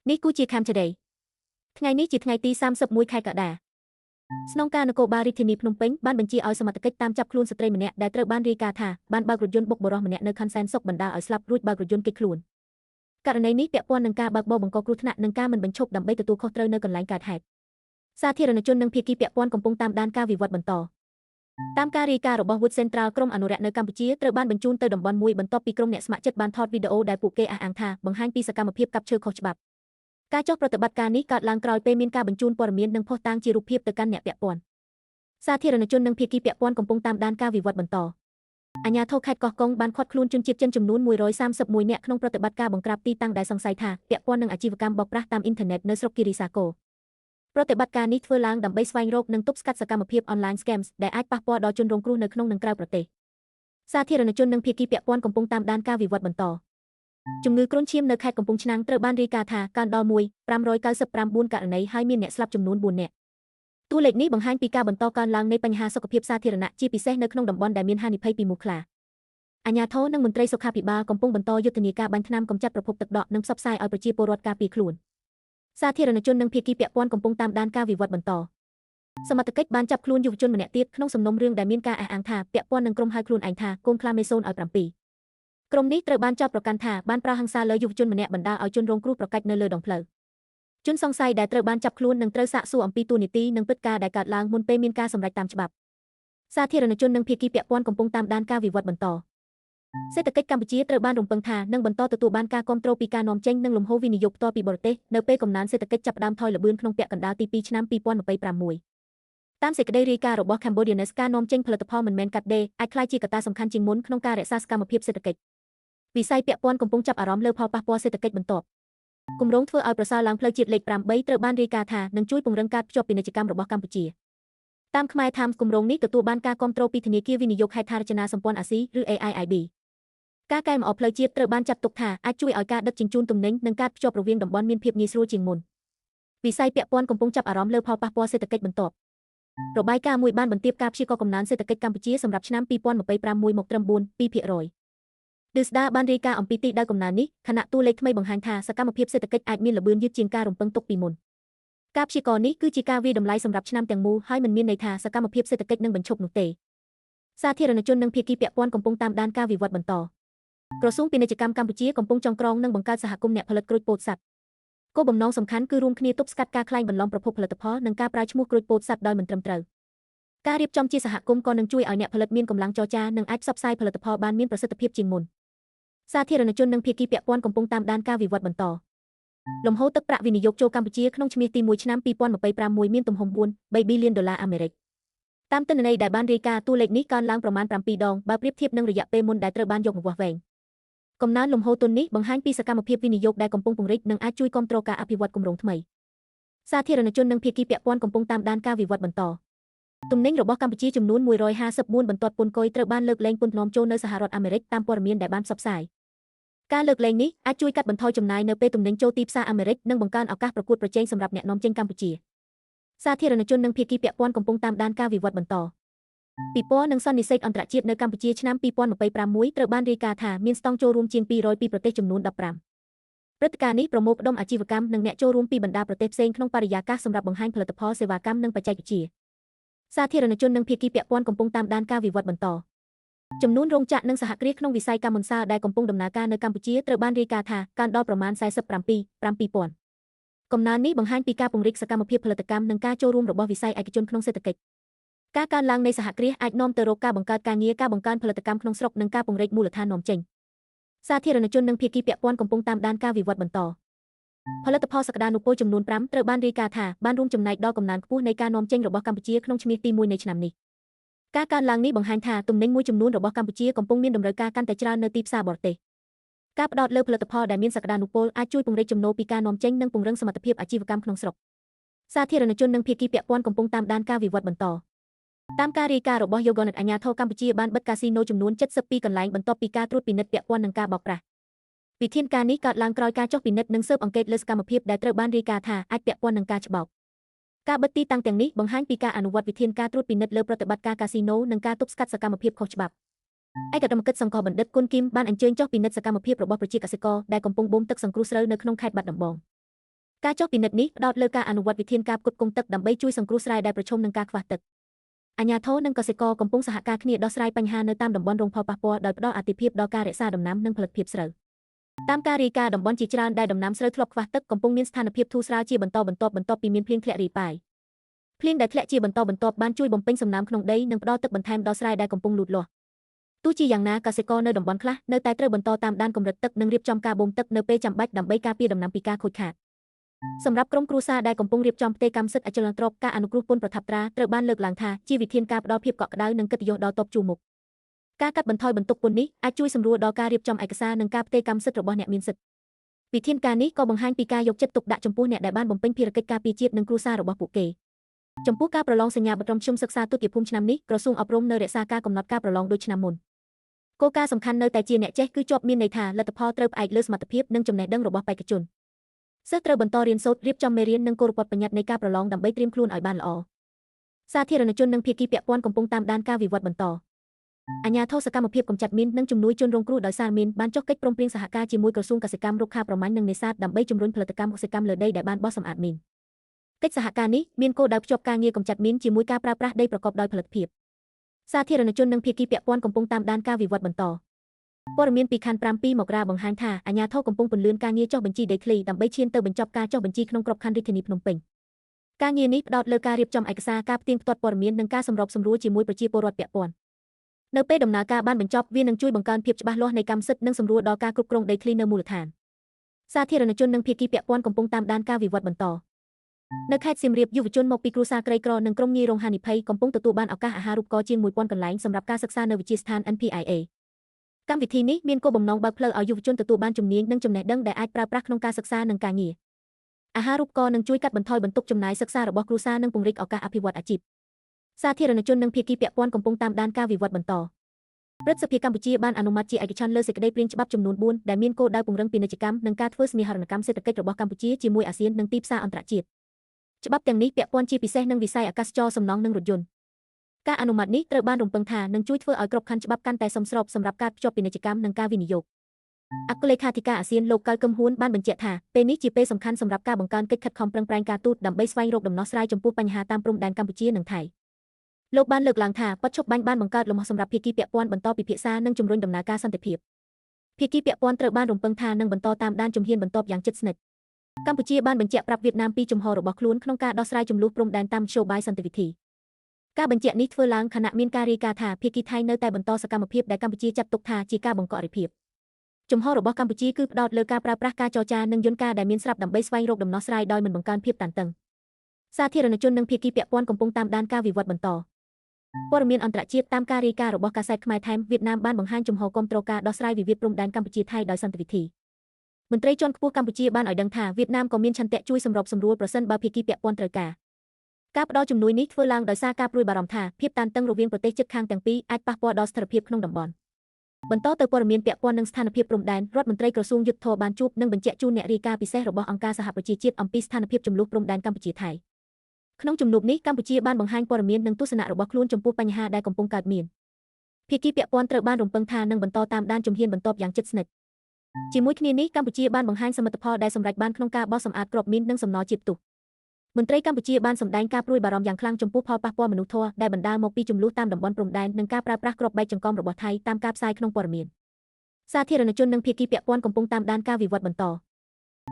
នេះគូជា Camp Today ថ្ងៃនេះជាថ្ងៃទី31 ខែកក្កដាស្នងការនគរបាលរាជធានីភ្នំពេញបានបញ្ជាឲ្យសមត្ថកិច្ចតាមចាប់ខ្លួនស្ត្រីម្នាក់ដែលត្រូវបានរាយការណ៍ថាបានបើករថយន្តបុកបុរសម្នាក់នៅខណ្ឌសែនសុខបណ្ដាលឲ្យស្លាប់រួចបើករថយន្តគេចខ្លួនករណីនេះពាក់ព័ន្ធនឹងការបើកបរបង្កគ្រោះថ្នាក់និងការមិនបញ្ឈប់ដើម្បីទទួលខុសត្រូវនៅកន្លែងកើតហេតុសាធារណជននិងភាគីពាក់ព័ន្ធកំពុងតាមដានការវិវត្តបន្តតាមការរាយការណ៍របស់ Wood Central ក្រុមអនុរិក្សនៅកម្ពុជាត្រូវបានបញ្ជូនទៅតំបន់មួយបន្ទាប់ពីក្រុមអ្នកស្ម័គ្រចិត្តបានថតវីដេអូដែលពួកគេអះអាងថាបង្ហាញពីសកម្មភាពកាប់ឈើខុសច្បាប់ការចុះប្រតិបត្តិការនេះកើតឡើងក្រោយពេលមានការបញ្ជូនព័ត៌មាននិងភស្តុតាងជារូបភាពទៅកាន់អ្នកពាក់ព័ន្ធសាធារណជននិងភាគីពាក់ព័ន្ធកំពុងតាមដានការវិវត្តបន្តអាជ្ញាធរខេត្តកោះកុងបានឃាត់ខ្លួនជនជាតិចិនចំនួន131នាក់ក្នុងប្រតិបត្តិការបង្ក្រាបទីតាំងដែលសង្ស័យថាពាក់ព័ន្ធនឹងអាជីវកម្មបោកប្រាស់តាមអ៊ីនធឺណិតនៅស្រុកគិរីសាគរប្រតិបត្តិការនេះធ្វើឡើងដើម្បីស្វែងរកនិងទប់ស្កាត់សកម្មភាព online scams ដែលអាចប៉ះពាល់ដល់ជនរងគ្រោះនៅក្នុងនិងក្រៅប្រទេសសាធារណជននិងភាគីពាក់ព័ន្ធកំពុងតាមដានការវិវត្តបន្តជំងឺគ្រុនឈាមនៅខេត្តកំពង់ឆ្នាំងត្រូវបានរាយការណ៍ថាកើនដល់599ករណីហើយមានអ្នកស្លាប់ចំនួន4នាក់តួលេខនេះបង្ហាញពីការបន្តកើនឡើងនៃបញ្ហាសុខភាពសាធារណៈជាពិសេសនៅក្នុងតំបន់ដែលមានហានិភ័យពីមូសខ្លាអាជ្ញាធរនិងមន្ត្រីសុខាភិបាលកំពុងបន្តយុទ្ធនាការបាញ់ថ្នាំកម្ចាត់ប្រភពទឹកដក់និងផ្សព្វផ្សាយឲ្យប្រជាពលរដ្ឋការពារខ្លួនសាធារណជននិងភាគីពាក់ព័ន្ធកំពុងតាមដានការវិវត្តបន្តសមត្ថកិច្ចបានចាប់ខ្លួនយុវជនម្នាក់ទៀតក្នុងសំណុំរឿងដែលមានការអះអាងថាពាក់ព័ន្ធនឹងក្រុមហៅខ្លួនឯងថាកូនខ្លាមេសូនឲ្យ7ក្រុមនេះត្រូវបានចោទប្រកាន់ថាបានប្រើហិង្សាលើយុវជនម្នាក់បណ្ដាលឲ្យជនរងគ្រោះប្រកាច់នៅលើដងផ្លូវជនសង្ស័យដែលត្រូវបានចាប់ខ្លួននឹងត្រូវសាកសួរអំពីទួលនីតិនិងព្រឹត្តិការណ៍ដែលកើតឡើងមុនពេលមានការសម្រេចតាមច្បាប់សាធារណជននិងភាគីពាក់ព័ន្ធកំពុងតាមដានការវិវត្តបន្តសេដ្ឋកិច្ចកម្ពុជាត្រូវបានរំពឹងថានឹងបន្តទទួលបានការគាំទ្រពីការនាំចេញនិងលំហូរវិនិយោគផ្ទាល់ពីបរទេសនៅពេលកំណើនសេដ្ឋកិច្ចចាប់ផ្ដើមថយល្បឿនក្នុងពាក់កណ្ដាលទី2ឆ្នាំ2026តាមសេចក្តីរាយការណ៍របស់ Cambodia News ការនាំចេញផលិតផលមិនមែនកាត់ដេរអាចក្លាយជាកត្តាសំខាន់ជាងមុនក្នុងការរក្សាសកម្មភាពសេដ្ឋកិច្ចវិស័យពាក់ព័ន្ធកំពុងចាប់អារម្មណ៍លើផលប៉ះពាល់សេដ្ឋកិច្ចបន្ទាប់គម្រោងធ្វើឲ្យប្រសើរឡើងផ្លូវជាតិលេខ8ត្រូវបានរាយការណ៍ថានឹងជួយពង្រឹងការភ្ជាប់ពាណិជ្ជកម្មរបស់កម្ពុជាតាមខ្មែរ Times គម្រោងនេះទទួលបានការគាំទ្រពីធនាគារវិនិយោគហេដ្ឋារចនាសម្ព័ន្ធអាស៊ីឬ AIIB ការកែលម្អផ្លូវជាតិត្រូវបានចាត់ទុកថាអាចជួយឲ្យការដឹកជញ្ជូនទំនិញនិងការភ្ជាប់រវាងតំបន់មានភាពងាយស្រួលជាងមុនវិស័យពាក់ព័ន្ធកំពុងចាប់អារម្មណ៍លើផលប៉ះពាល់សេដ្ឋកិច្ចបន្ទាប់របាយការណ៍មួយបានបន្ទាបការព្យាករណ៍កំណើនសេដ្ឋកិច្ចកម្ពុជាសម្រាប់ឆ្នាំ2026មកត្រឹម 4.2%ទិសដាបានរាយការណ៍អំពីទិសដៅកំណើននេះខណៈតួលេខថ្មីបង្ហាញថាសកម្មភាពសេដ្ឋកិច្ចអាចមានល្បឿនយឺតជាងការរំពឹងទុកពីមុនការព្យាករណ៍នេះគឺជាការវាយតម្លៃសម្រាប់ឆ្នាំទាំងមូលហើយមិនមានន័យថាសកម្មភាពសេដ្ឋកិច្ចនឹងបញ្ឈប់នោះទេសាធារណជននិងភាគីពាក់ព័ន្ធកំពុងតាមដានការវិវត្តបន្តក្រសួងពាណិជ្ជកម្មកម្ពុជាកំពុងចងក្រងនិងបង្កើតសហគមន៍អ្នកផលិតក្រូចពោតសត្វគោលបំណងសំខាន់គឺរួមគ្នាទប់ស្កាត់ការក្លែងបន្លំប្រភពផលិតផលនិងការប្រើឈ្មោះក្រូចពោតសត្វដោយមិនត្រឹមត្រូវការរៀបចំជាសហគមន៍ក៏នឹងជួយឲ្យអ្នកផលិតមានកម្លាំងចរចានិងអាចផ្សព្វផ្សាយផលិតផលបានមានប្រសិទ្ធភាពជាងមុនសាធារណជននិងភាគីពាក់ព័ន្ធកំពុងតាមដានការវិវត្តបន្តលំហូរទឹកប្រាក់វិនិយោគចូលកម្ពុជាក្នុងឈ្មោះទី1ឆ្នាំ2026មានទំហំ4.3 ប៊ីលានដុល្លារអាមេរិកតាមទិន្នន័យដែលបានរាយការណ៍តួលេខនេះកើនឡើងប្រមាណ7ដងបើប្រៀបធៀបនឹងរយៈពេលមុនដែលត្រូវបានយកមកវាស់វែងកំណើនលំហូរទុននេះបង្ហាញពីសកម្មភាពវិនិយោគដែលកំពុងពង្រីកនិងអាចជួយគាំទ្រការអភិវឌ្ឍគម្រោងថ្មីសាធារណជននិងភាគីពាក់ព័ន្ធកំពុងតាមដានការវិវត្តបន្តទំនិញរបស់កម្ពុជាចំនួន154បន្ទាត់ពន្ធគយត្រូវបានលើកលែងពន្ធនាំចូលនៅសហរដ្ឋអាមេរិកតាមព័ត៌មានដែលបានផ្សព្វផ្សាយការលើកលែងនេះអាចជួយកាត់បន្ថយចំណាយនៅពេលទំនិញចូលទីផ្សារអាមេរិកនិងបង្កើនឱកាសប្រកួតប្រជែងសម្រាប់អ្នកនាំចេញកម្ពុជាសាធារណជននិងភាគីពាក់ព័ន្ធកំពុងតាមដានការវិវត្តបន្តពិព័រណ៍និងសន្និសីទអន្តរជាតិនៅកម្ពុជាឆ្នាំ2026ត្រូវបានរាយការណ៍ថាមានស្តង់ចូលរួមជាង200ពីប្រទេសចំនួន15ព្រឹត្តិការណ៍នេះប្រមូលផ្ដុំអាជីវកម្មនិងអ្នកចូលរួមពីបណ្ដាប្រទេសផ្សេងក្នុងបរិយាកាសសម្រាប់បង្ហាញផលិតផលសេវាកម្មនិងបច្ចេកវិទ្យាសាធារណជននិងភាគីពាក់ព័ន្ធកំពុងតាមដានការវិវត្តបន្តចំនួនរោងចក្រនិងសហគ្រាសក្នុងវិស័យកម្មុនសាលដែលកំពុងដំណើរការនៅកម្ពុជាត្រូវបានរាយការណ៍ថាកើនដល់ប្រមាណ47.7%កំណើននេះបង្ហាញពីការពង្រីកសកម្មភាពផលិតកម្មនិងការចូលរួមរបស់វិស័យឯកជនក្នុងសេដ្ឋកិច្ចការកើនឡើងនៃសហគ្រាសអាចនាំទៅរកការបង្កើតការងារការបង្កើនផលិតកម្មក្នុងស្រុកនិងការពង្រីកមូលដ្ឋាននាំចេញសាធារណជននិងភាគីពាក់ព័ន្ធកំពុងតាមដានការវិវត្តបន្តផលិតផលសក្តានុពលចំនួន5ត្រូវបានរាយការណ៍ថាបានរួមចំណែកដល់កំណើនខ្ពស់នៃការនាំចេញរបស់កម្ពុជាក្នុងឈ្មោះទី1នៃឆ្នាំនេះការកើនឡើងនេះបង្ហាញថាទំនិញមួយចំនួនរបស់កម្ពុជាកំពុងមានតម្រូវការកាន់តែច្រើននៅទីផ្សារបរទេសការផ្ដោតលើផលិតផលដែលមានសក្តានុពលអាចជួយពង្រីកចំណូលពីការនាំចេញនិងពង្រឹងសមត្ថភាពអាជីវកម្មក្នុងស្រុកសាធារណជននិងភាគីពាក់ព័ន្ធកំពុងតាមដានការវិវត្តបន្តតាមការរាយការណ៍របស់ Yogonet អាជ្ញាធរកម្ពុជាបានបិទកាស៊ីណូចំនួន72កន្លែងបន្ទាប់ពីការត្រួតពិនិត្យពាក់ព័ន្ធនឹងការបោកប្រាស់វិធានការនេះកើតឡើងក្រោយការចុះពិនិត្យនិងស៊ើបអង្កេតលើសកម្មភាពដែលត្រូវបានរាយការណ៍ថាអាចពាក់ព័ន្ធនឹងការច្បោកការបិទទីតាំងទាំងនេះបង្ហាញពីការអនុវត្តវិធានការត្រួតពិនិត្យលើប្រតិបត្តិការកាស៊ីណូនិងការទប់ស្កាត់សកម្មភាពខុសច្បាប់ឯកឧត្តមកិច្ចសង្ឃបណ្ឌិតគុនគីមបានអញ្ជើញចុះពិនិត្យសកម្មភាពរបស់ប្រជាកសិករដែលកំពុងបូមទឹកសង្គ្រោះស្រូវនៅក្នុងខេត្តបាត់ដំបង ការចុះពិនិត្យនេះផ្ដោតលើការអនុវត្តវិធានការផ្គត់ផ្គង់ទឹកដើម្បីជួយសង្គ្រោះស្រែដែលប្រឈមនឹងការខ្វះទឹកអាជ្ញាធរនិងកសិករកំពុងសហការគ្នាដោះស្រាយបញ្ហានៅតាមតំបន់រងផលប៉ះពាល់ដោយផ្ដល់អាទិភាពដល់ការរក្សាដំណាំនិងផលិតភាពស្រូវតាមការរាយការណ៍តំបន់ជាច្រើនដែលដំណាំស្រូវធ្លាប់ខ្វះទឹកកំពុងមានស្ថានភាពធូរស្រាលជាបន្តបន្ទាប់ពីមានភ្លៀងធ្លាក់រាយប៉ាយភ្លៀងដែលធ្លាក់ជាបន្តបន្ទាប់បានជួយបំពេញសំណើមក្នុងដីនិងផ្ដល់ទឹកបន្ថែមដល់ស្រែដែលកំពុងលូតលាស់ទោះជាយ៉ាងណាកសិករនៅតំបន់ខ្លះនៅតែត្រូវបន្តតាមដានកម្រិតទឹកនិងរៀបចំការបូមទឹកនៅពេលចាំបាច់ដើម្បីការពារដំណាំពីការខូចខាតសម្រាប់ក្រុមគ្រួសារដែលកំពុងរៀបចំផ្ទៃកម្មសិទ្ធិអចលនទ្រព្យការអនុគ្រោះពន្ធប្រថាប់ត្រាត្រូវបានលើកឡើងថាជាវិធានការផ្ដល់ភាពកក់ក្ដៅនិងកិត្តិយសដល់តបជួរមុខការកាត់បន្ថយបន្ទុកពន្ធនេះអាចជួយសម្រួលដល់ការរៀបចំឯកសារនិងការផ្ទេរកម្មសិទ្ធិរបស់អ្នកមានសិទ្ធិវិធានការនេះក៏បង្ហាញពីការយកចិត្តទុកដាក់ចំពោះអ្នកដែលបានបំពេញភារកិច្ចការពារជាតិនិងគ្រួសាររបស់ពួកគេចំពោះការប្រឡងសញ្ញាបត្រមធ្យមសិក្សាទុតិយភូមិឆ្នាំនេះក្រសួងអប់រំនៅរក្សាការកំណត់ការប្រឡងដូចឆ្នាំមុនគោលការណ៍សំខាន់នៅតែជាអ្នកចេះគឺជាប់មានន័យថាលទ្ធផលត្រូវផ្អែកលើសមត្ថភាពនិងចំណេះដឹងរបស់បេក្ខជនសិស្សត្រូវបន្តរៀនសូត្ររៀបចំមេរៀននិងគោលរដ្ឋបញ្ញត្តិនៃការប្រឡងដើម្បីត្រៀមខ្លួនឲ្យបានល្អសាធារណជននិងភាគីពាក់ព័ន្ធកំពុងតាមដានការវិវត្តបន្តអាជ្ញាធរសកម្មភាពកម្ចាត់មីននិងជំនួយជនរងគ្រោះដោយសារមីនបានចុះកិច្ចព្រមព្រៀងសហការជាមួយក្រសួងកសិកម្មរុក្ខាប្រមាញ់និងនេសាទដើម្បីជំរុញផលិតកម្មកសិកម្មលើដីដែលបានបោះសម្អាតមីនកិច្ចសហការនេះមានគោលដៅភ្ជាប់ការងារកម្ចាត់មីនជាមួយការប្រើប្រាស់ដីប្រកបដោយផលិតភាពសាធារណជននិងភាគីពាក់ព័ន្ធកំពុងតាមដានការវិវត្តបន្តព័ត៌មានពីខណ្ឌ5 2មករាបង្ហាញថាអាជ្ញាធរកំពុងពន្លឿនការងារចុះបញ្ជីដីធ្លីដើម្បីឈានទៅបញ្ចប់ការចុះបញ្ជីក្នុងក្របខ័ណ្ឌរាជធានីភ្នំពេញការងារនេះផ្ដោតលើការរៀបចំឯកសារការផ្ទៀងផ្ទាត់ព័ត៌មាននិងការសម្របសម្រួលជាមួយប្រជាពលរដ្ឋពាក់ព័ន្ធនៅពេលដំណើរការបានបញ្ចប់វានឹងជួយបង្កើនភាពច្បាស់លាស់នៃកម្មសិទ្ធិនិងសម្រួលដល់ការគ្រប់គ្រងដីធ្លីនៅមូលដ្ឋានសាធារណជននិងភាគីពាក់ព័ន្ធកំពុងតាមដានការវិវត្តបន្តនៅខេត្តសៀមរាបយុវជនមកពីគ្រួសារក្រីក្រនិងក្រុមងាយរងហានិភ័យកំពុងទទួលបានឱកាសអាហារូបករណ៍ជាង 1000 កន្លែងសម្រាប់ការសិក្សានៅវិទ្យាស្ថាន NPIA កម្មវិធីនេះមានគោលបំណងបើកផ្លូវឲ្យយុវជនទទួលបានជំនាញនិងចំណេះដឹងដែលអាចប្រើប្រាស់ក្នុងការសិក្សានិងការងារអាហារូបករណ៍នឹងជួយកាត់បន្ថយបន្ទុកចំណាយសិក្សារបស់គ្រួសារនិងពង្រីកឱកាសអភិវឌ្ឍអាជីពសាធារណជននិងភាគីពាក់ព័ន្ធកំពុងតាមដានការវិវត្តបន្តព្រឹទ្ធសភាកម្ពុជាបានអនុម័តជាឯកច្ឆន្ទលើសេចក្តីព្រាងច្បាប់ចំនួន4ដែលមានគោលដៅពង្រឹងពាណិជ្ជកម្មនិងការធ្វើស្នេហារណកម្មសេដ្ឋកិច្ចរបស់កម្ពុជាជាមួយអាស៊ាននិងទីផ្សារអន្តរជាតិច្បាប់ទាំងនេះពាក់ព័ន្ធជាពិសេសនឹងវិស័យអាកាសចរណ៍សំណង់និងរថយន្តការអនុម័តនេះត្រូវបានរំពឹងថានឹងជួយធ្វើឲ្យក្របខ័ណ្ឌច្បាប់កាន់តែសមស្របសម្រាប់ការភ្ជាប់ពាណិជ្ជកម្មនិងការវិនិយោគអគ្គលេខាធិការអាស៊ានលោកកៅកឹមហ៊ួនបានបញ្ជាក់ថាពេលនេះជាពេលសំខាន់សម្រាប់ការបង្កើនកិច្ចខិតខំប្រឹងប្រែងការទូតដើម្បីស្វែងរកដំណោះស្រាយចំពោះបញ្ហាតាមព្រំដែនកម្ពុជានិងថៃលោកបានលើកឡើងថាបទឈប់បាញ់បានបង្កើតលំហសម្រាប់ភាគីពាក់ព័ន្ធបន្តពិភាក្សានិងជំរុញដំណើរការសន្តិភាពភាគីពាក់ព័ន្ធត្រូវបានរំពឹងថានឹងបន្តតាមដានជំហានបន្ទាប់យ៉ាងជិតស្និទ្ធកម្ពុជាបានបញ្ជាក់ប្រាប់វៀតណាមពីជំហររបស់ខ្លួនក្នុងការដោះស្រាយជម្លោះព្រំដែនតាមមធ្យោបាយសន្តិវិធីការបញ្ជាក់នេះធ្វើឡើងខណៈមានការរាយការណ៍ថាភាគីថៃនៅតែបន្តសកម្មភាពដែលកម្ពុជាចាត់ទុកថាជាការបង្កអរិភាពជំហររបស់កម្ពុជាគឺផ្ដោតលើការប្រើប្រាស់ការចរចានិងយន្តការដែលមានស្រាប់ដើម្បីស្វែងរកដំណោះស្រាយដោយមិនបង្កើនភាពតានតឹងសាធារណជននិងភាគីពាក់ព័ន្ធកំពុងតាមដានការវិវត្តបន្តព័ត៌មានអន្តរជាតិតាមការរាយការណ៍របស់កាសែតខ្មែរថៃមវៀតណាមបានបង្ហាញជំហរគាំទ្រការដោះស្រាយវិវាទព្រំដែនកម្ពុជាថៃដោយសន្តិវិធីមន្ត្រីជាន់ខ្ពស់កម្ពុជាបានឲ្យដឹងថាវៀតណាមក៏មានឆន្ទៈជួយសម្របសម្រួលប្រសិនបើភាគីពាក់ព័ន្ធត្រូវការផ្ដល់ជំនួយនេះធ្វើឡើងដោយសារការព្រួយបារម្ភថាភាពតានតឹងរវាងប្រទេសជិតខាងទាំងពីរអាចប៉ះពាល់ដល់ស្ថិរភាពក្នុងតំបន់បន្តទៅព័ត៌មានពាក់ព័ន្ធនឹងស្ថានភាពព្រំដែនរដ្ឋមន្ត្រីក្រសួងយុទ្ធភ័ពបានជួបនិងបញ្ជាក់ជូនអ្នករាយការណ៍ពិសេសរបស់អង្គការសហប្រជាជាតិអំពីស្ថានភាពជម្លោះព្រំដែនកម្ពុជាថៃក្នុងជំនួបនេះកម្ពុជាបានបង្ហាញព័ត៌មាននិងទស្សនៈរបស់ខ្លួនចំពោះបញ្ហាដែលកំពុងកើតមានភាគីពាក់ព័ន្ធត្រូវបានរំពឹងថានឹងបន្តតាមដានជំហានបន្ទាប់យ៉ាងជិតស្និទ្ធជាមួយគ្នានេះកម្ពុជាបានបង្ហាញសមិទ្ធផលដែលសម្រេចបានក្នុងការបោះសម្អាតគ្រាប់មីននិងសំណល់ជាតិផ្ទុះមន្ត្រីកម្ពុជាបានសម្ដែងការព្រួយបារម្ភយ៉ាងខ្លាំងចំពោះផលប៉ះពាល់មនុស្សធម៌ដែលបណ្ដាលមកពីជម្លោះតាមតំបន់ព្រំដែននិងការប្រើប្រាស់គ្រាប់បែកចង្កូមរបស់ថៃតាមការផ្សាយក្នុងព័ត៌មានសាធារណជននិងភាគីពាក់ព័ន្ធកំពុងតាមដានការវិវត្តបន្ត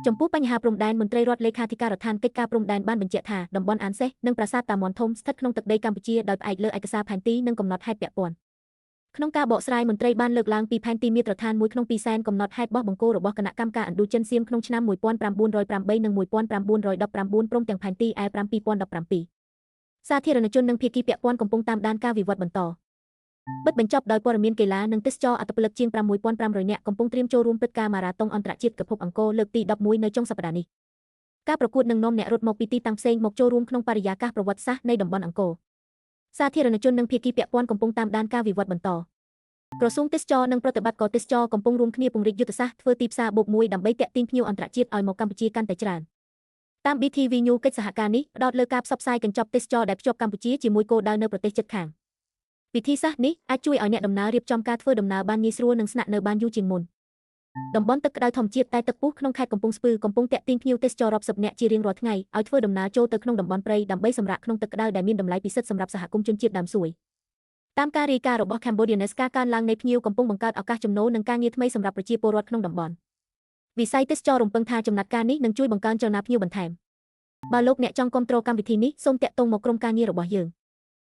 ចំពោះបញ្ហាព្រំដែនមន្ត្រីរដ្ឋលេខាធិការដ្ឋានកិច្ចការព្រំដែនបានបញ្ជាក់ថាតំបន់អានសេះនិងប្រាសាទតាមាន់ធំស្ថិតក្នុងទឹកដីកម្ពុជាដោយផ្អែកលើឯកសារផែនទីនិងកំណត់ហេតុពាក់ព័ន្ធក្នុងការបកស្រាយមន្ត្រីបានលើកឡើងពីផែនទីមាត្រដ្ឋានមួយក្នុងពីសែនកំណត់ហេតុបោះបង្គោលរបស់គណៈកម្មការឥណ្ឌូចិនសៀមក្នុងឆ្នាំ1908និង1919ព្រមទាំងផែនទី E5 2017សាធារណជននិងភាគីពាក់ព័ន្ធកំពុងតាមដានការវិវត្តបន្តបិទបញ្ចប់ដោយព័ត៌មានកីឡានិងទេសចរអត្តពលិកជាង 6500 នាក់កំពុងត្រៀមចូលរួមព្រឹត្តិការណ៍ម៉ារ៉ាតុងអន្តរជាតិកភពអង្គរលើកទី11នៅចុងសប្តាហ៍នេះការប្រកួតនឹងនាំអ្នករត់មកពីទីតាំងផ្សេងមកចូលរួមក្នុងបរិយាកាសប្រវត្តិសាស្ត្រនៃតំបន់អង្គរសាធារណជននិងភាគីពាក់ព័ន្ធកំពុងតាមដានការវិវត្តបន្តក្រសួងទេសចរនិងប្រតិបត្តិការទេសចរកំពុងរួមគ្នាពង្រីកយុទ្ធសាស្ត្រធ្វើទីផ្សារបូកមួយដើម្បីទាក់ទាញភ្ញៀវអន្តរជាតិឲ្យមកកម្ពុជាកាន់តែច្រើនតាម BTV News កិច្ចសហការនេះផ្ដោតលើការផ្សព្វផ្សាយកញ្ចប់ទេសចរដែលភ្ជាប់កម្ពុជាជាមួយគោលដៅនៅប្រទេសជិតខាងវិធីសាស្ត្រនេះអាចជួយឲ្យអ្នកដំណើររៀបចំការធ្វើដំណើរបានងាយស្រួលនិងស្នាក់នៅបានយូរជាងមុន តំបន់ទឹកក្តៅធម្មជាតិតែទឹកពុះក្នុងខេត្តកំពង់ស្ពឺកំពុងទាក់ទាញភ្ញៀវទេសចររាប់សិបនាក់ជារៀងរាល់ថ្ងៃឲ្យធ្វើដំណើរចូលទៅក្នុងតំបន់ព្រៃដើម្បីសម្រាកក្នុងទឹកក្តៅដែលមានតម្លៃពិសិដ្ឋសម្រាប់សហគមន៍ជនជាតិដើមសួយតាមការរាយការណ៍របស់ Cambodianes ការកើនឡើងនៃភ្ញៀវកំពុងបង្កើតឱកាសចំណូលនិងការងារថ្មីសម្រាប់ប្រជាពលរដ្ឋក្នុងតំបន់វិស័យទេសចររំពឹងថាចំណាត់ការនេះនឹងជួយបង្កើនចលនាភ្ញៀវបន្ថែមបើលោកអ្នកចង់គាំទ្រកម្មវិធីនេះសូមតាក់ទងមកក្រុមការងាររបស់យើង